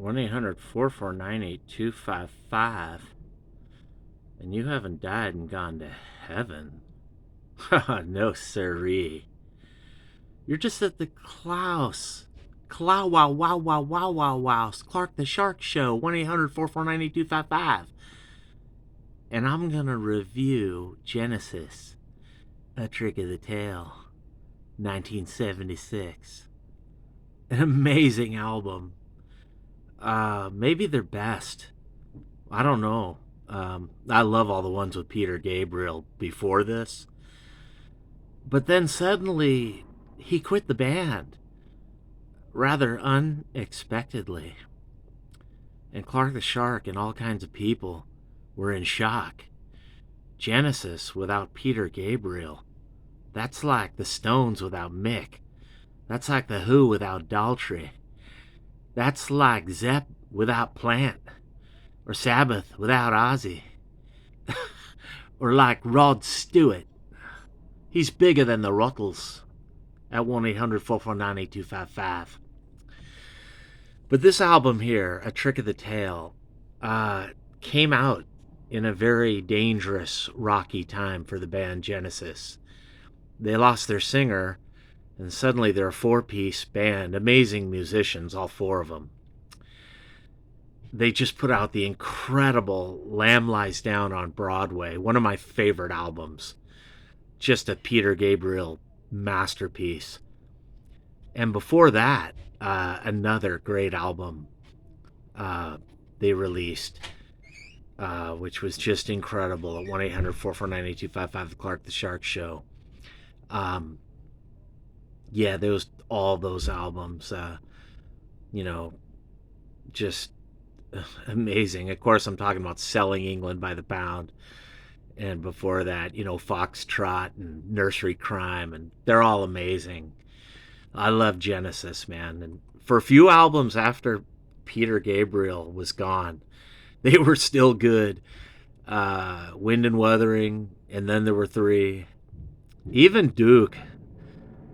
1-800-449-8255. And you haven't died and gone to heaven. No, siree. You're just at the Klaus. Wow, wow, wow, wow, wow, wow. Clark the Shark Show. 1-800-449-8255. And I'm going to review Genesis, A Trick of the Tail, 1976. An amazing album. Maybe their best. I don't know. I love all the ones with Peter Gabriel before this. But then suddenly he quit the band rather unexpectedly. And Clark the Shark and all kinds of people were in shock. Genesis without Peter Gabriel. That's like the Stones without Mick. That's like the Who without Daltrey. That's like Zepp without Plant. Or Sabbath without Ozzy. Or like Rod Stewart. He's bigger than the Ruttles. At 1-800-449-8255. But this album here, A Trick of the Tail, came out in a very dangerous, rocky time for the band Genesis. They lost their singer, and suddenly they're a four-piece band, amazing musicians, all four of them. They just put out the incredible Lamb Lies Down on Broadway, one of my favorite albums. Just a Peter Gabriel masterpiece. And before that, another great album they released, which was just incredible, at 1-800-449-8255, The Clark the Shark Show. Yeah, all those albums, just amazing. Of course, I'm talking about Selling England by the Pound. And before that, Foxtrot and Nursery Crime, and they're all amazing. I love Genesis, man. And for a few albums after Peter Gabriel was gone, they were still good. Wind and Wuthering, and then there were three. Even Duke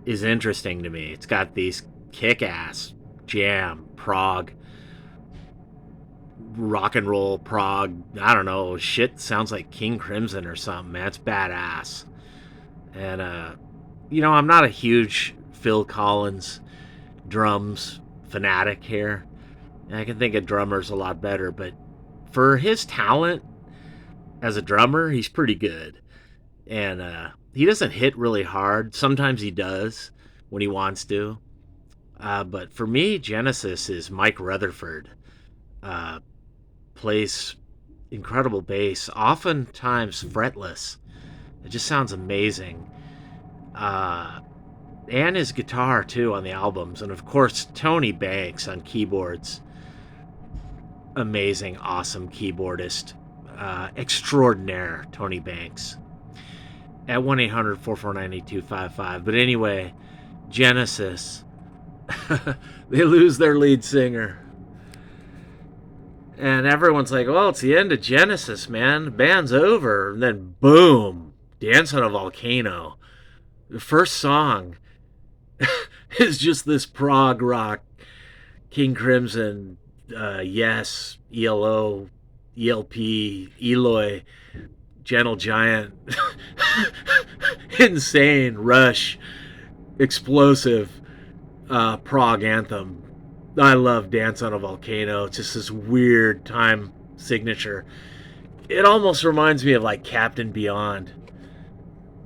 is interesting to me. It's got these kick-ass jam, prog, rock and roll, prog, I don't know, shit sounds like King Crimson or something, man. It's badass. And, I'm not a huge Phil Collins drums fanatic here. I can think a drummer's a lot better, but for his talent as a drummer, he's pretty good. And he doesn't hit really hard. Sometimes he does when he wants to. But for me, Genesis is Mike Rutherford. Plays incredible bass, oftentimes fretless. It just sounds amazing. And his guitar, too, on the albums. And, of course, Tony Banks on keyboards. Amazing, awesome keyboardist. Extraordinaire, Tony Banks. At 1-800-449-8255. But anyway, Genesis. They lose their lead singer. And everyone's like, well, it's the end of Genesis, man. The band's over. And then, boom, Dance on a Volcano. The first song is just this prog rock, King Crimson, Yes, ELO, ELP, Eloy, Gentle Giant, insane, Rush, explosive prog anthem. I love Dance on a Volcano. It's just this weird time signature. It almost reminds me of like Captain Beyond.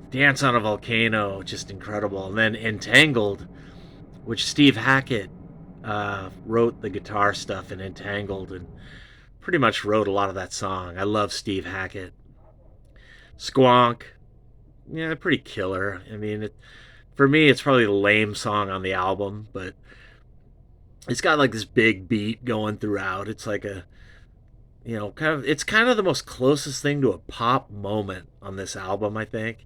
Dance on a Volcano, just incredible. And then Entangled, which Steve Hackett wrote the guitar stuff in Entangled and pretty much wrote a lot of that song. I love Steve Hackett. Squonk, yeah, pretty killer. I mean, for me, it's probably the lame song on the album, but it's got like this big beat going throughout. It's like it's kind of the most closest thing to a pop moment on this album, I think.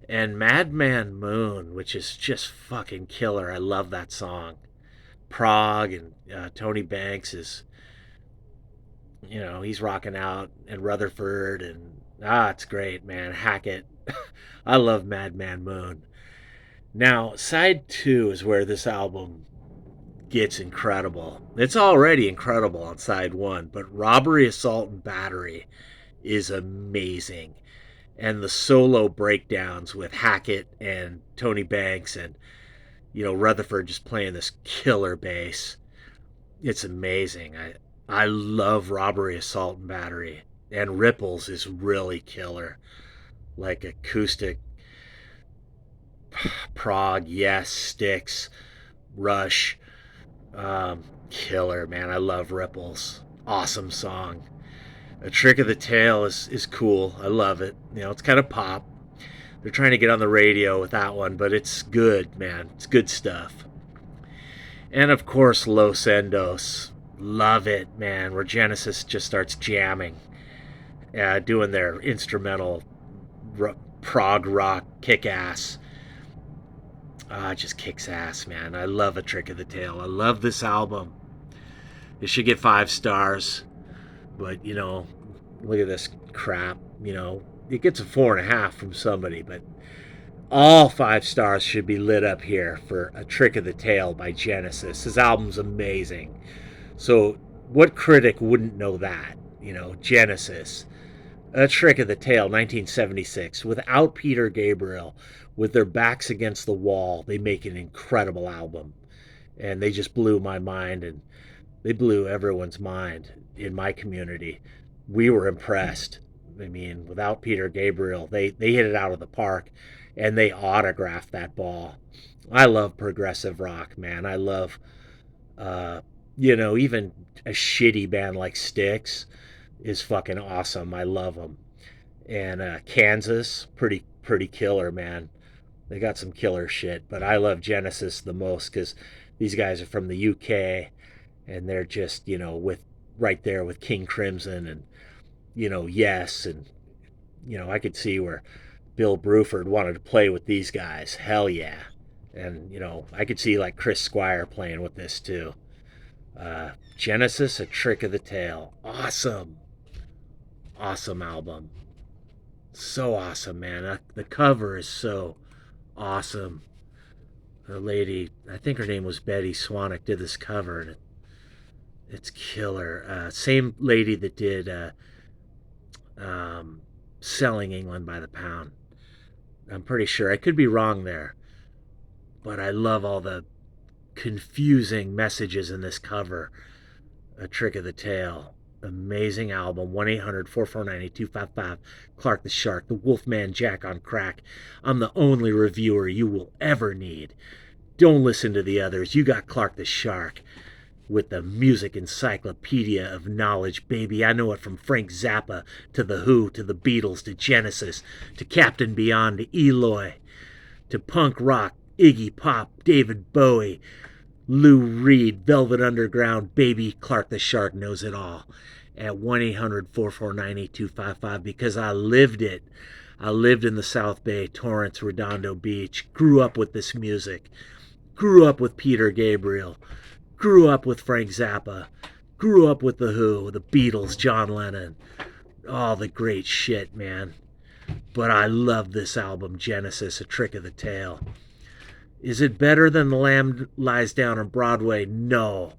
And Madman Moon, which is just fucking killer. I love that song. Prague and Tony Banks is, he's rocking out, and Rutherford, and it's great, man. Hackett. I love Madman Moon. Now, side two is where this album gets incredible. It's already incredible on side one, but Robbery, Assault, and Battery is amazing. And the solo breakdowns with Hackett and Tony Banks and, Rutherford just playing this killer bass. It's amazing. I love Robbery, Assault, and Battery. And Ripples is really killer. Like acoustic prog, yes, Styx, Rush. Killer, man. I love Ripples. Awesome song. A Trick of the Tail is cool. I love it. It's kind of pop. They're trying to get on the radio with that one, but it's good, man. It's good stuff. And of course, Los Endos. Love it, man. Where Genesis just starts jamming, doing their instrumental prog rock kick ass. It just kicks ass, man. I love A Trick of the Tail. I love this album. It should get 5 stars. But, look at this crap. It gets a 4.5 from somebody. But all 5 stars should be lit up here for A Trick of the Tail by Genesis. This album's amazing. So what critic wouldn't know that? Genesis. A Trick of the Tail, 1976. Without Peter Gabriel, with their backs against the wall, they make an incredible album. And they just blew my mind, and they blew everyone's mind in my community. We were impressed. I mean, without Peter Gabriel, they hit it out of the park, and they autographed that ball. I love progressive rock, man. I love, even a shitty band like Styx is fucking awesome. I love them. And Kansas, pretty killer, man. They got some killer shit, but I love Genesis the most because these guys are from the UK, and they're just with right there with King Crimson and Yes, and I could see where Bill Bruford wanted to play with these guys. Hell yeah. And I could see like Chris Squire playing with this too. Genesis, A Trick of the Tail. Awesome album. So awesome, man. The cover is so awesome. The lady, I think her name was Betty Swanick, did this cover, and it's killer. Same lady that did Selling England by the Pound. I'm pretty sure. I could be wrong there. But I love all the confusing messages in this cover. A Trick of the Tail. Amazing album. 1-800-449-8255. Clark the Shark. The Wolfman Jack on crack. I'm the only reviewer you will ever need. Don't listen to the others. You got Clark the Shark with the music encyclopedia of knowledge, baby. I know it from Frank Zappa to The Who to the Beatles to Genesis to Captain Beyond to Eloy to punk rock, Iggy Pop, David Bowie, Lou Reed, Velvet Underground, baby. Clark the Shark knows it all at 1-800-449-8255 because I lived it. I lived in the South Bay, Torrance, Redondo Beach, grew up with this music, grew up with Peter Gabriel, grew up with Frank Zappa, grew up with The Who, the Beatles, John Lennon, all the great shit, man. But I love this album, Genesis, A Trick of the Tail. Is it better than The Lamb Lies Down on Broadway? No.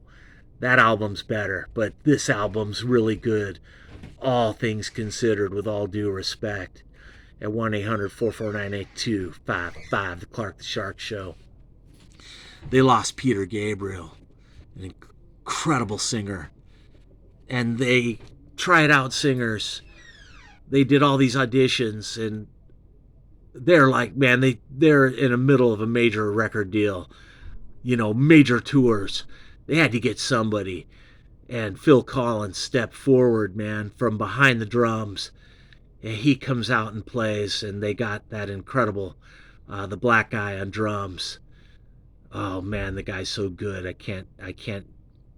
That album's better, but this album's really good. All things considered, with all due respect. At 1-800-449-8255, The Clark the Shark Show. They lost Peter Gabriel, an incredible singer. And they tried out singers. They did all these auditions, and they're like, man, they're in the middle of a major record deal, major tours. They had to get somebody. And Phil Collins stepped forward, man, from behind the drums. And he comes out and plays, and they got that incredible, the black guy on drums. Oh man, the guy's so good. I can't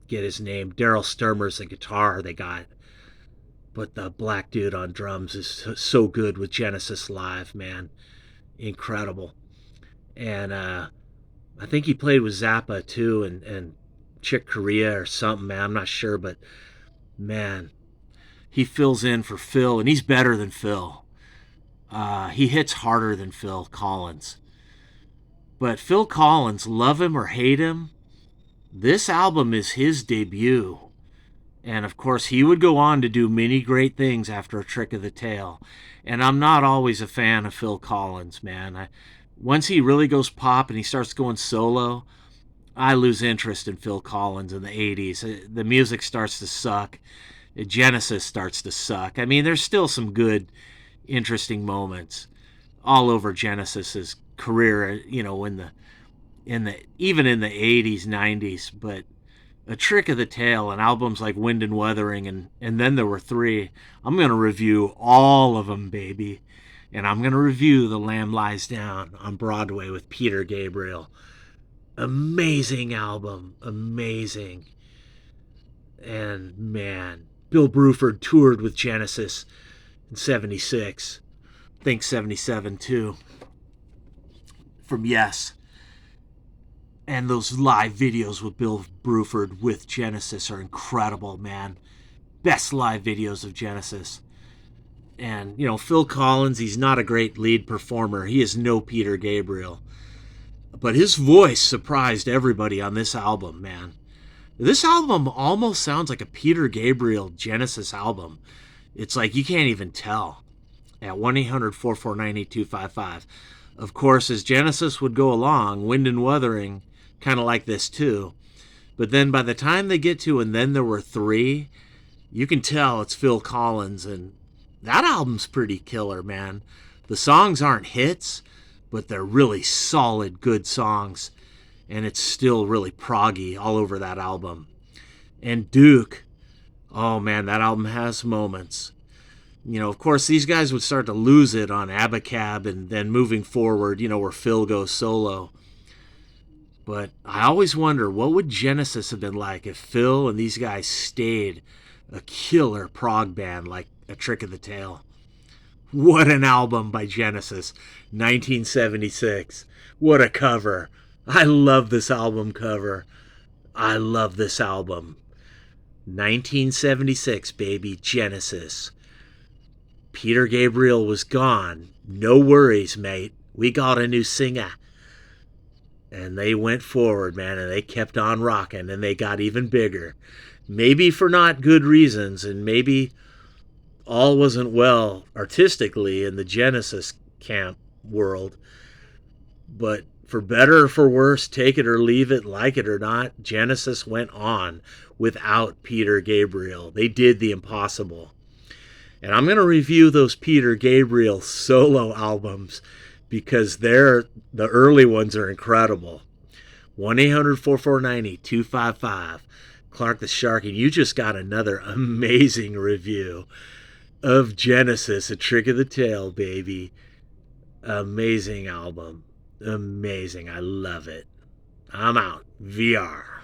get his name. Daryl Sturmer's the guitar they got. But the black dude on drums is so good with Genesis Live, man. Incredible. And I think he played with Zappa too, and Chick Corea or something, man. I'm not sure, but man, he fills in for Phil, and he's better than Phil. He hits harder than Phil Collins. But Phil Collins, love him or hate him, This album is his debut. And of course, he would go on to do many great things after A Trick of the Tail. And I'm not always a fan of Phil Collins, man. Once he really goes pop and he starts going solo, I lose interest in Phil Collins in the 80s. The music starts to suck. Genesis starts to suck. I mean, there's still some good, interesting moments all over Genesis's career, even in the 80s, 90s, but A Trick of the Tail and albums like Wind and Wuthering and then there were three. I'm going to review all of them, baby. And I'm going to review The Lamb Lies Down on Broadway with Peter Gabriel. Amazing album. Amazing. And man, Bill Bruford toured with Genesis in 76. I think 77 too. From Yes. And those live videos with Bill Bruford with Genesis are incredible, man. Best live videos of Genesis. And, Phil Collins, he's not a great lead performer. He is no Peter Gabriel. But his voice surprised everybody on this album, man. This album almost sounds like a Peter Gabriel Genesis album. It's like you can't even tell. At 1-800-449-8255. Of course, as Genesis would go along, Wind and Wuthering, kind of like this too. But then by the time they get to And Then There Were Three, you can tell it's Phil Collins, and that album's pretty killer, man. The songs aren't hits, but they're really solid, good songs, and it's still really proggy all over that album. And Duke, oh man, that album has moments. Of course, these guys would start to lose it on Abacab and then moving forward, where Phil goes solo. But I always wonder, what would Genesis have been like if Phil and these guys stayed a killer prog band like A Trick of the Tail? What an album by Genesis, 1976. What a cover. I love this album cover. I love this album. 1976, baby, Genesis. Peter Gabriel was gone. No worries, mate. We got a new singer. And they went forward, man, and they kept on rocking, and they got even bigger. Maybe for not good reasons, and maybe all wasn't well artistically in the Genesis camp world. But for better or for worse, take it or leave it, like it or not, Genesis went on without Peter Gabriel. They did the impossible. And I'm going to review those Peter Gabriel solo albums because the early ones are incredible. 1-800-449-8255. Clark the Shark, and you just got another amazing review of Genesis, A Trick of the Tail, baby. Amazing album. Amazing. I love it. I'm out. VR.